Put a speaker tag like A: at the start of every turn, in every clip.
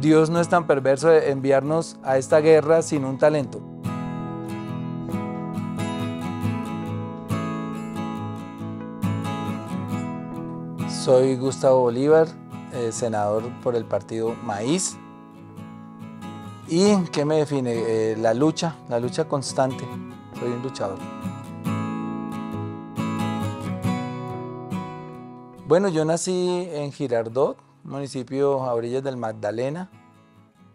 A: Dios no es tan perverso de enviarnos a esta guerra sin un talento. Soy Gustavo Bolívar, senador por el partido Maíz. ¿Y qué me define? La lucha constante. Soy un luchador. Bueno, yo nací en Girardot, municipio a orillas del Magdalena,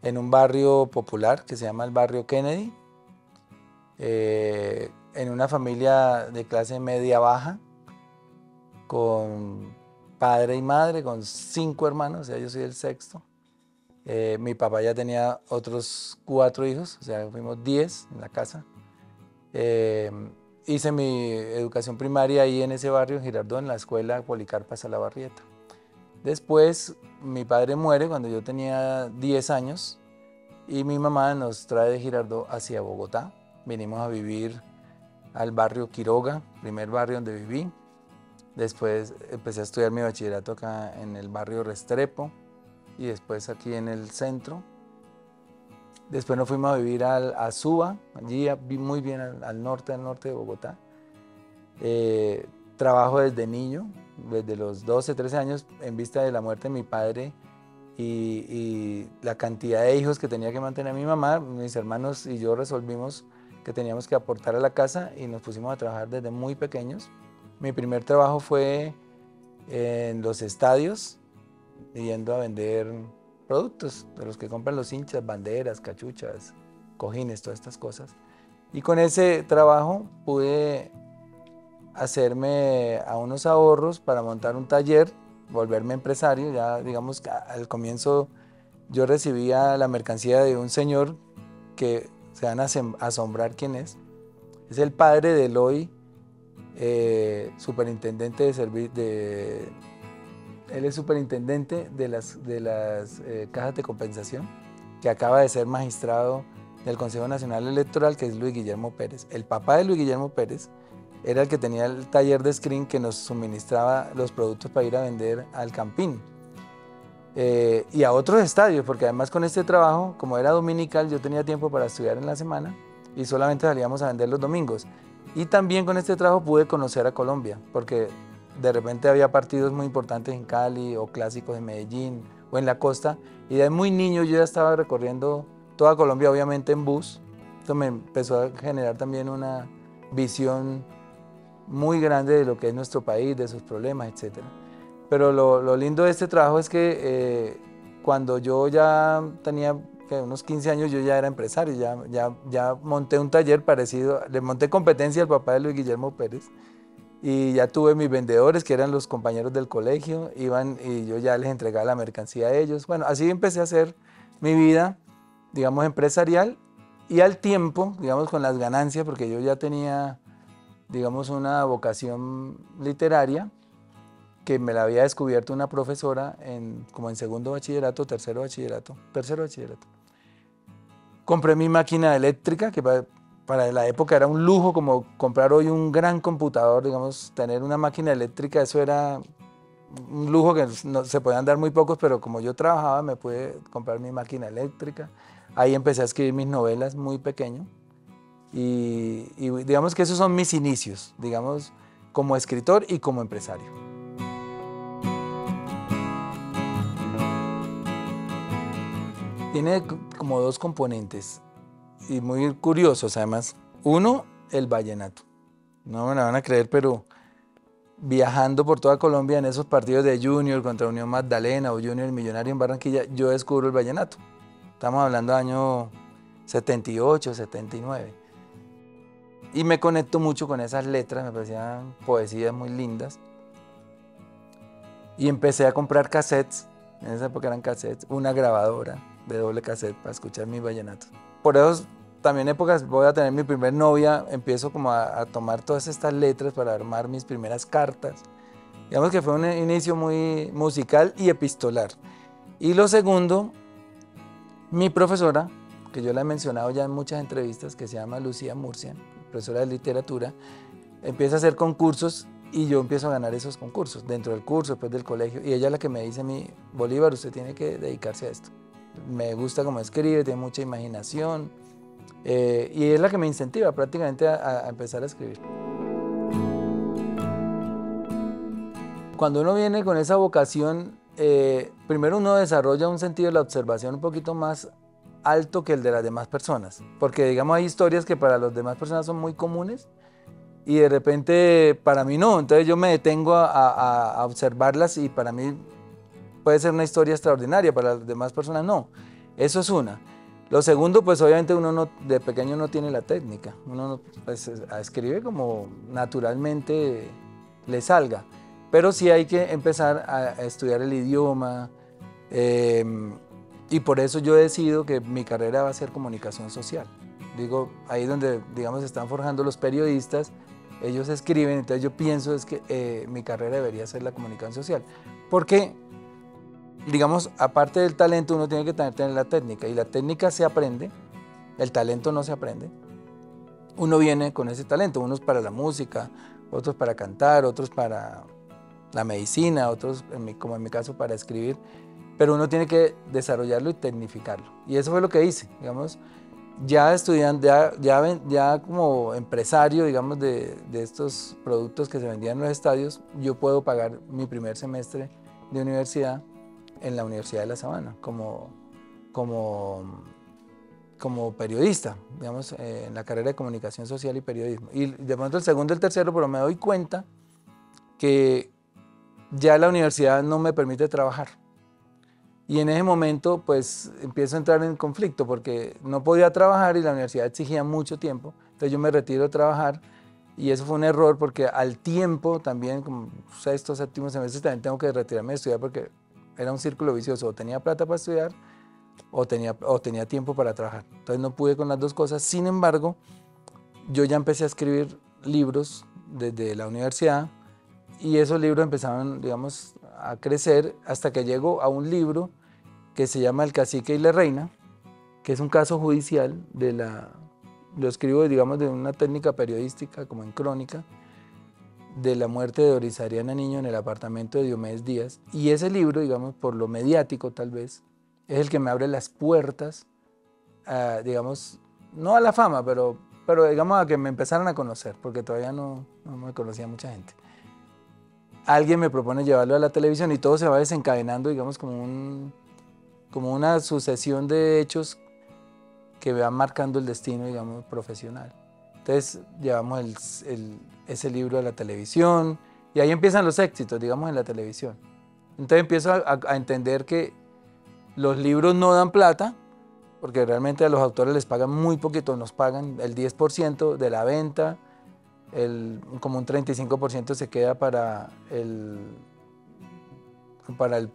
A: en un barrio popular que se llama el barrio Kennedy, en una familia de clase media-baja, con padre y madre, con 5 hermanos, o sea, yo soy el sexto. Mi papá ya tenía otros 4 hijos, o sea, fuimos 10 en la casa. Hice mi educación primaria ahí en ese barrio, en Girardot, en la escuela Policarpa Salabarrieta. Después, mi padre muere cuando yo tenía 10 años y mi mamá nos trae de Girardot hacia Bogotá. Vinimos a vivir al barrio Quiroga, primer barrio donde viví. Después empecé a estudiar mi bachillerato acá en el barrio Restrepo y después aquí en el centro. Después nos fuimos a vivir a Suba, allí muy bien al norte de Bogotá. Trabajo desde niño, desde los 12, 13 años, en vista de la muerte de mi padre y la cantidad de hijos que tenía que mantener mi mamá. Mis hermanos y yo resolvimos que teníamos que aportar a la casa y nos pusimos a trabajar desde muy pequeños. Mi primer trabajo fue en los estadios, yendo a vender productos de los que compran los hinchas, banderas, cachuchas, cojines, todas estas cosas. Y con ese trabajo pude hacerme a unos ahorros para montar un taller, volverme empresario. Ya digamos que al comienzo yo recibía la mercancía de un señor que se van a asombrar quién es. Es el padre de Eloy, superintendente él es superintendente de las cajas de compensación, que acaba de ser magistrado del Consejo Nacional Electoral, que es Luis Guillermo Pérez. El papá de Luis Guillermo Pérez era el que tenía el taller de screen que nos suministraba los productos para ir a vender al Campín y a otros estadios, porque además con este trabajo, como era dominical, yo tenía tiempo para estudiar en la semana y solamente salíamos a vender los domingos. Y también con este trabajo pude conocer a Colombia, porque de repente había partidos muy importantes en Cali o clásicos en Medellín o en la costa, y de muy niño yo ya estaba recorriendo toda Colombia, obviamente en bus. Esto me empezó a generar también una visión muy grande de lo que es nuestro país, de sus problemas, etc. Pero lo lindo de este trabajo es que cuando yo ya tenía unos 15 años, yo ya era empresario, ya monté un taller parecido, le monté competencia al papá de Luis Guillermo Pérez, y ya tuve mis vendedores, que eran los compañeros del colegio, iban y yo ya les entregaba la mercancía a ellos. Bueno, así empecé a hacer mi vida, digamos, empresarial, y al tiempo, digamos, con las ganancias, porque yo ya tenía, digamos, una vocación literaria, que me la había descubierto una profesora como en segundo bachillerato, tercero bachillerato. Compré mi máquina eléctrica, que para la época era un lujo, como comprar hoy un gran computador, digamos, tener una máquina eléctrica, eso era un lujo que no, se podían dar muy pocos, pero como yo trabajaba me pude comprar mi máquina eléctrica. Ahí empecé a escribir mis novelas muy pequeño y digamos que esos son mis inicios, digamos, como escritor y como empresario. Tiene como 2 componentes y muy curiosos además. Uno, el vallenato. No me la van a creer, pero viajando por toda Colombia en esos partidos de Junior contra Unión Magdalena o Junior Millonario en Barranquilla, yo descubro el vallenato. Estamos hablando de año 78, 79. Y me conecto mucho con esas letras, me parecían poesías muy lindas. Y empecé a comprar cassettes, en esa época eran cassettes, una grabadora de doble cassette para escuchar mis vallenatos. Por eso también épocas voy a tener mi primer novia, empiezo como a tomar todas estas letras para armar mis primeras cartas. Digamos que fue un inicio muy musical y epistolar. Y lo segundo, mi profesora, que yo la he mencionado ya en muchas entrevistas, que se llama Lucía Murcia, profesora de literatura, empieza a hacer concursos y yo empiezo a ganar esos concursos, dentro del curso, después del colegio. Y ella es la que me dice a mí, Bolívar, usted tiene que dedicarse a esto. me gusta cómo escribe, tiene mucha imaginación y es la que me incentiva prácticamente a empezar a escribir. Cuando uno viene con esa vocación, primero uno desarrolla un sentido de la observación un poquito más alto que el de las demás personas, porque digamos hay historias que para las demás personas son muy comunes y de repente para mí no, entonces yo me detengo a observarlas y para mí puede ser una historia extraordinaria, para las demás personas no. Eso es una. Lo segundo, pues obviamente uno no, de pequeño no tiene la técnica, uno pues, escribe como naturalmente le salga, pero sí hay que empezar a estudiar el idioma y por eso yo decido que mi carrera va a ser comunicación social. Digo, ahí donde, digamos, se están forjando los periodistas, ellos escriben, entonces yo pienso es que mi carrera debería ser la comunicación social, porque digamos, aparte del talento, uno tiene que tener la técnica, y la técnica se aprende, el talento no se aprende. Uno viene con ese talento, unos para la música, otros para cantar, otros para la medicina, otros, como en mi caso, para escribir, pero uno tiene que desarrollarlo y tecnificarlo. Y eso fue lo que hice, digamos, ya estudiando, ya como empresario, digamos, de estos productos que se vendían en los estadios, yo puedo pagar mi primer semestre de universidad en la Universidad de La Sabana, como periodista, digamos, en la carrera de comunicación social y periodismo. Y de pronto el segundo y el tercero, pero me doy cuenta que ya la universidad no me permite trabajar. Y en ese momento, pues, empiezo a entrar en conflicto porque no podía trabajar y la universidad exigía mucho tiempo. Entonces yo me retiro de trabajar y eso fue un error porque al tiempo también, como sexto, séptimo semestre, también tengo que retirarme de estudiar porque era un círculo vicioso, o tenía plata para estudiar o tenía tiempo para trabajar. Entonces no pude con las dos cosas. Sin embargo, yo ya empecé a escribir libros desde la universidad y esos libros empezaron, digamos, a crecer hasta que llego a un libro que se llama El cacique y la reina, que es un caso judicial lo escribo, digamos, de una técnica periodística, como en crónica, de la muerte de Doris Ariana Niño en el apartamento de Diomedes Díaz. Y ese libro, digamos, por lo mediático tal vez, es el que me abre las puertas, digamos, no a la fama, pero digamos a que me empezaran a conocer, porque todavía no me conocía mucha gente. Alguien me propone llevarlo a la televisión y todo se va desencadenando, digamos, como una sucesión de hechos que van marcando el destino, digamos, profesional. Entonces llevamos ese libro a la televisión y ahí empiezan los éxitos, digamos, en la televisión. Entonces empiezo a entender que los libros no dan plata, porque realmente a los autores les pagan muy poquito, nos pagan el 10% de la venta, como un 35% se queda para el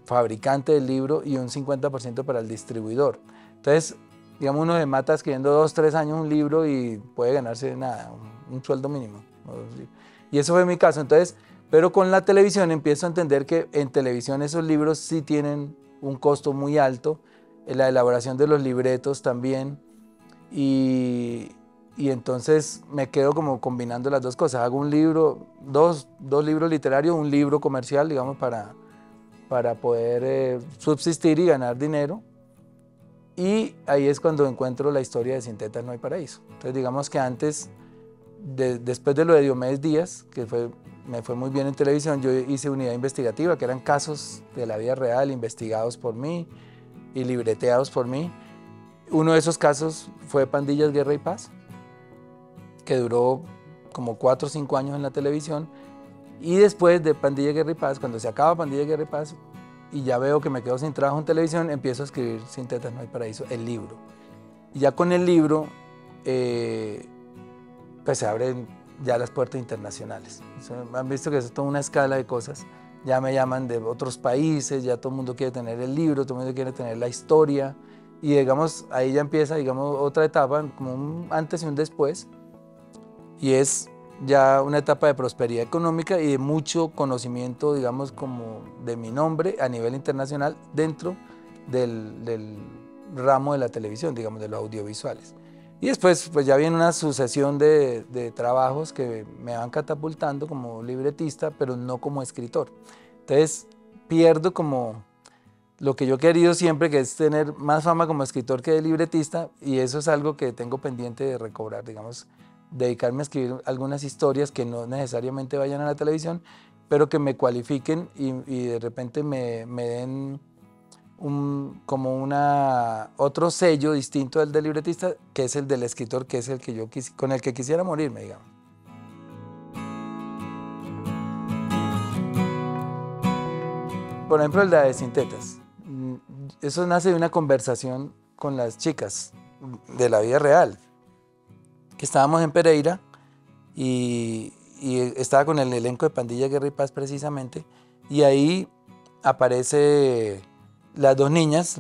A: fabricante del libro y un 50% para el distribuidor. Entonces, digamos, uno se mata escribiendo 2, 3 años un libro y puede ganarse nada, un sueldo mínimo. Y eso fue mi caso. Entonces, pero con la televisión empiezo a entender que en televisión esos libros sí tienen un costo muy alto, en la elaboración de los libretos también, y entonces me quedo como combinando las dos cosas. Hago un libro, dos libros literarios, un libro comercial, digamos, para poder subsistir y ganar dinero. Y ahí es cuando encuentro la historia de Sin tetas no hay paraíso. Entonces digamos que antes, después de lo de Diomedes Díaz, que me fue muy bien en televisión, yo hice unidad investigativa, que eran casos de la vida real investigados por mí y libreteados por mí. Uno de esos casos fue Pandillas, Guerra y Paz, que duró como 4 o 5 años en la televisión. Y después de Pandilla, Guerra y Paz, cuando se acaba Pandilla, Guerra y Paz, y ya veo que me quedo sin trabajo en televisión, empiezo a escribir Sin tetas no hay paraíso, el libro. Y ya con el libro, pues se abren ya las puertas internacionales. Han visto que es toda una escala de cosas. Ya me llaman de otros países, ya todo el mundo quiere tener el libro, todo el mundo quiere tener la historia. Y digamos, ahí ya empieza, digamos, otra etapa, como un antes y un después. Y es ya una etapa de prosperidad económica y de mucho conocimiento, digamos, como de mi nombre a nivel internacional dentro del ramo de la televisión, digamos, de los audiovisuales. Y después, pues ya viene una sucesión de trabajos que me van catapultando como libretista, pero no como escritor. Entonces, pierdo como lo que yo he querido siempre, que es tener más fama como escritor que de libretista, y eso es algo que tengo pendiente de recobrar, digamos, dedicarme a escribir algunas historias que no necesariamente vayan a la televisión, pero que me cualifiquen y de repente me den como otro sello distinto del del libretista, que es el del escritor, que es el que con el que quisiera morirme, digamos. Por ejemplo, el de Sintetas. Eso nace de una conversación con las chicas de la vida real, que estábamos en Pereira y estaba con el elenco de Pandilla Guerra y Paz precisamente, y ahí aparece las dos niñas,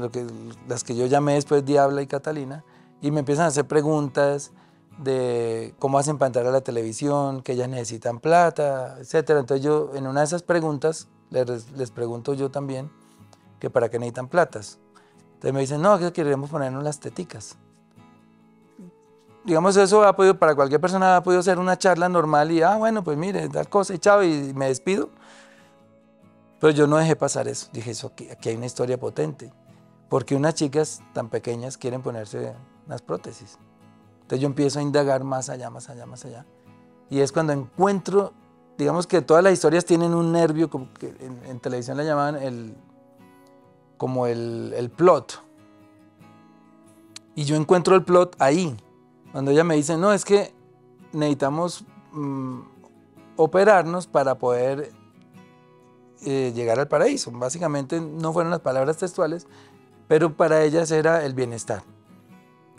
A: las que yo llamé después Diabla y Catalina, y me empiezan a hacer preguntas de cómo hacen para entrar a la televisión, que ellas necesitan plata, etc. Entonces yo en una de esas preguntas les pregunto yo también que para qué necesitan platas. Entonces me dicen, no, que queremos ponernos las teticas. Digamos, eso para cualquier persona ha podido ser una charla normal y, bueno, pues mire, tal cosa y chao, y me despido. Pero yo no dejé pasar eso. Dije, aquí hay una historia potente. Porque unas chicas tan pequeñas quieren ponerse unas prótesis. Entonces yo empiezo a indagar más allá, más allá, más allá. Y es cuando encuentro, digamos que todas las historias tienen un nervio, como que en televisión le llamaban como el plot. Y yo encuentro el plot ahí. Cuando ella me dice, no, es que necesitamos operarnos para poder llegar al paraíso. Básicamente no fueron las palabras textuales, pero para ellas era el bienestar.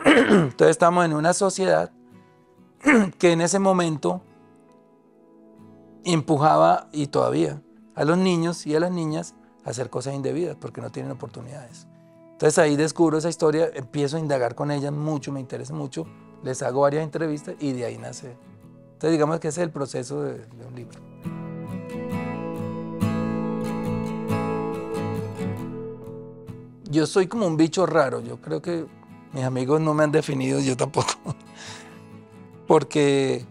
A: Entonces estamos en una sociedad que en ese momento empujaba, y todavía, a los niños y a las niñas a hacer cosas indebidas porque no tienen oportunidades. Entonces ahí descubro esa historia, empiezo a indagar con ellas mucho, me interesa mucho, les hago varias entrevistas y de ahí nace. Entonces digamos que ese es el proceso de un libro. Yo soy como un bicho raro, yo creo que mis amigos no me han definido, yo tampoco, porque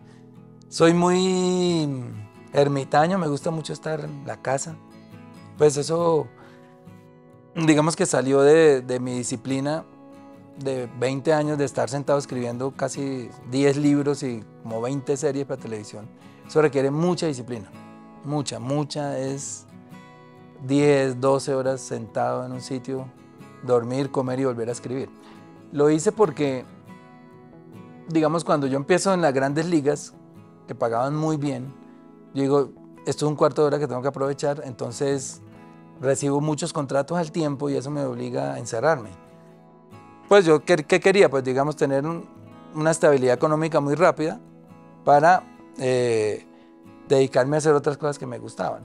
A: soy muy ermitaño, me gusta mucho estar en la casa. Pues eso, digamos que salió de mi disciplina de 20 años de estar sentado escribiendo casi 10 libros y como 20 series para televisión. Eso requiere mucha disciplina, mucha, es 10, 12 horas sentado en un sitio, dormir, comer y volver a escribir. Lo hice porque, digamos, cuando yo empiezo en las grandes ligas, que pagaban muy bien, yo digo, esto es un cuarto de hora que tengo que aprovechar, entonces recibo muchos contratos al tiempo y eso me obliga a encerrarme. Pues yo, ¿qué quería? Pues digamos, tener una estabilidad económica muy rápida para dedicarme a hacer otras cosas que me gustaban.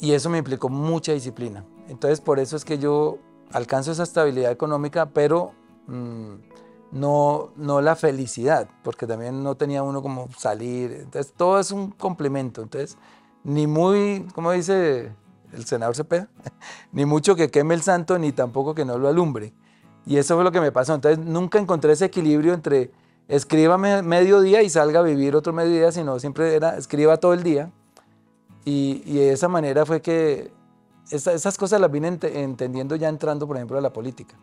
A: Y eso me implicó mucha disciplina. Entonces, por eso es que yo alcanzo esa estabilidad económica, pero no la felicidad, porque también no tenía uno como salir. Entonces, todo es un complemento. Entonces, ni muy, ¿cómo dice el senador Cepeda? Ni mucho que queme el santo, ni tampoco que no lo alumbre. Y eso fue lo que me pasó. Entonces, nunca encontré ese equilibrio entre escriba mediodía y salga a vivir otro mediodía, sino siempre era escriba todo el día. Y de esa manera fue que esas cosas las vine entendiendo ya entrando, por ejemplo, a la política.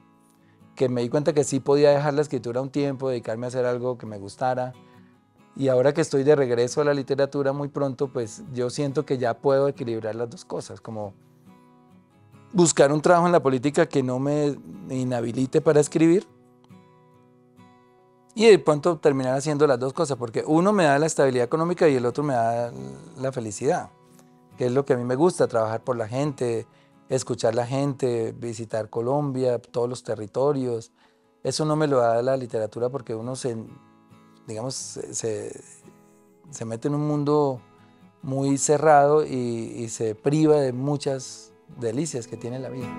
A: Que me di cuenta que sí podía dejar la escritura un tiempo, dedicarme a hacer algo que me gustara. Y ahora que estoy de regreso a la literatura muy pronto, pues yo siento que ya puedo equilibrar las dos cosas, como buscar un trabajo en la política que no me inhabilite para escribir y de pronto terminar haciendo las dos cosas, porque uno me da la estabilidad económica y el otro me da la felicidad, que es lo que a mí me gusta, trabajar por la gente, escuchar la gente, visitar Colombia, todos los territorios. Eso no me lo da la literatura porque uno se mete en un mundo muy cerrado y se priva de muchas delicias que tiene la vida.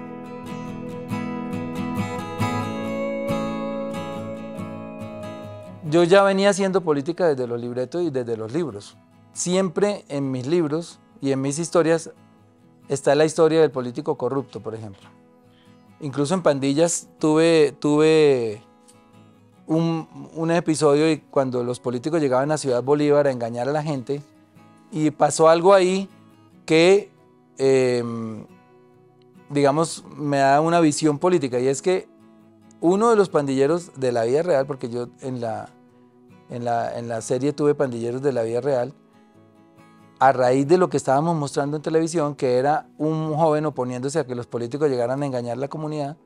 A: Yo ya venía haciendo política desde los libretos y desde los libros. Siempre en mis libros y en mis historias está la historia del político corrupto, por ejemplo. Incluso en Pandillas tuve un episodio y cuando los políticos llegaban a Ciudad Bolívar a engañar a la gente y pasó algo ahí que digamos, me da una visión política, y es que uno de los pandilleros de la vida real, porque yo en la serie tuve pandilleros de la vida real, a raíz de lo que estábamos mostrando en televisión, que era un joven oponiéndose a que los políticos llegaran a engañar a la comunidad,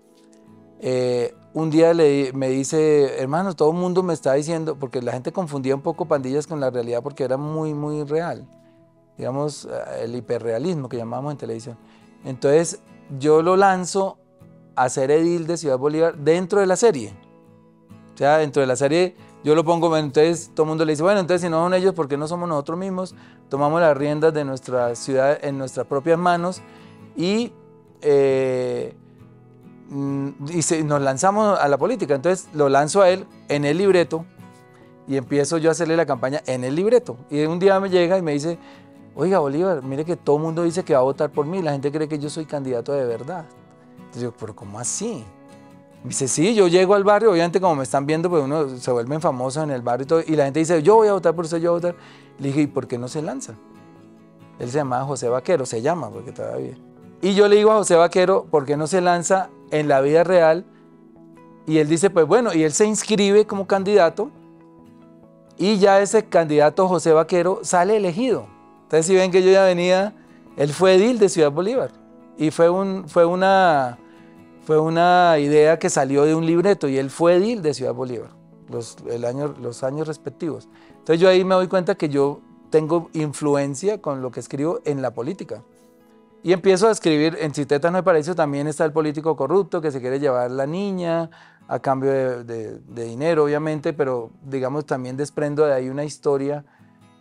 A: un día me dice, hermano, todo el mundo me está diciendo, porque la gente confundía un poco pandillas con la realidad porque era muy, muy real, digamos, el hiperrealismo que llamábamos en televisión. Entonces yo lo lanzo a ser edil de Ciudad Bolívar dentro de la serie. O sea, dentro de la serie yo lo pongo, entonces todo el mundo le dice, bueno, entonces si no son ellos, ¿por qué no somos nosotros mismos? Tomamos las riendas de nuestra ciudad en nuestras propias manos y nos lanzamos a la política. Entonces lo lanzo a él en el libreto y empiezo yo a hacerle la campaña en el libreto. Y un día me llega y me dice, oiga, Bolívar, mire que todo el mundo dice que va a votar por mí, la gente cree que yo soy candidato de verdad. Entonces yo, pero ¿cómo así? Me dice, sí, yo llego al barrio, obviamente como me están viendo, pues uno se vuelven famosos en el barrio y todo, y la gente dice, yo voy a votar por usted, yo voy a votar. Le dije, ¿y por qué no se lanza? Él se llamaba José Vaquero, se llama, porque todavía. Y yo le digo a José Vaquero, ¿por qué no se lanza en la vida real? Y él dice, pues bueno, y él se inscribe como candidato, y ya ese candidato José Vaquero sale elegido. Entonces si ven que yo ya venía, él fue edil de Ciudad Bolívar, y fue una idea que salió de un libreto, y él fue edil de Ciudad Bolívar, los años respectivos. Entonces yo ahí me doy cuenta que yo tengo influencia con lo que escribo en la política. Y empiezo a escribir, en Si Tetas no hay paraíso también está el político corrupto que se quiere llevar la niña a cambio de dinero, obviamente, pero digamos también desprendo de ahí una historia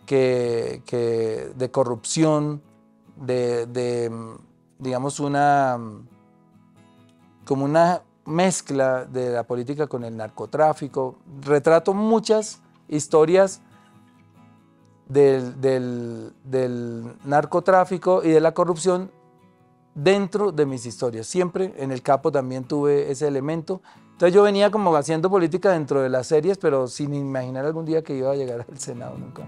A: de corrupción, digamos como una mezcla de la política con el narcotráfico. Retrato muchas historias del narcotráfico y de la corrupción dentro de mis historias. Siempre en El Capo también tuve ese elemento. Entonces yo venía como haciendo política dentro de las series, pero sin imaginar algún día que iba a llegar al Senado nunca.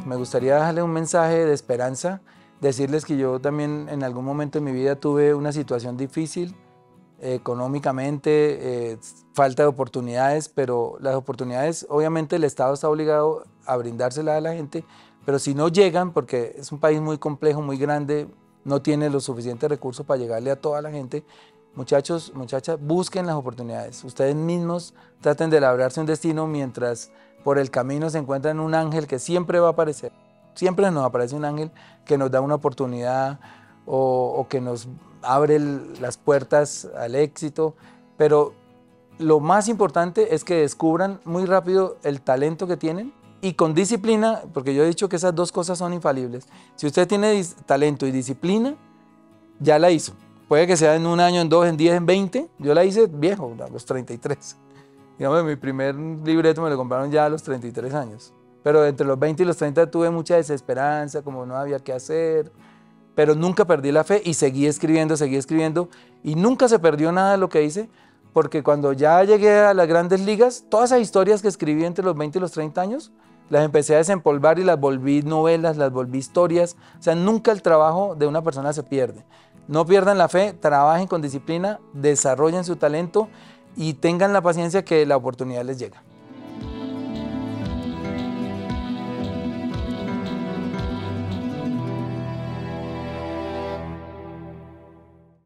A: Me gustaría dejarle un mensaje de esperanza, decirles que yo también en algún momento de mi vida tuve una situación difícil, económicamente, falta de oportunidades, pero las oportunidades, obviamente el Estado está obligado a brindárselas a la gente, pero si no llegan, porque es un país muy complejo, muy grande, no tiene los suficientes recursos para llegarle a toda la gente, muchachos, muchachas, busquen las oportunidades. Ustedes mismos traten de labrarse un destino mientras por el camino se encuentran un ángel que siempre va a aparecer. Siempre nos aparece un ángel que nos da una oportunidad o que nos abre las puertas al éxito, pero lo más importante es que descubran muy rápido el talento que tienen y con disciplina, porque yo he dicho que esas dos cosas son infalibles. Si usted tiene talento y disciplina, ya la hizo. Puede que sea en un año, en 2, en 10, en 20. Yo la hice viejo, a los 33. Digamos, mi primer libreto me lo compraron ya a los 33 años. Pero entre los 20 y los 30 tuve mucha desesperanza, como no había qué hacer. Pero nunca perdí la fe y seguí escribiendo y nunca se perdió nada de lo que hice, porque cuando ya llegué a las grandes ligas, todas esas historias que escribí entre los 20 y los 30 años, las empecé a desempolvar y las volví novelas, las volví historias. O sea, nunca el trabajo de una persona se pierde. No pierdan la fe, trabajen con disciplina, desarrollen su talento y tengan la paciencia que la oportunidad les llega.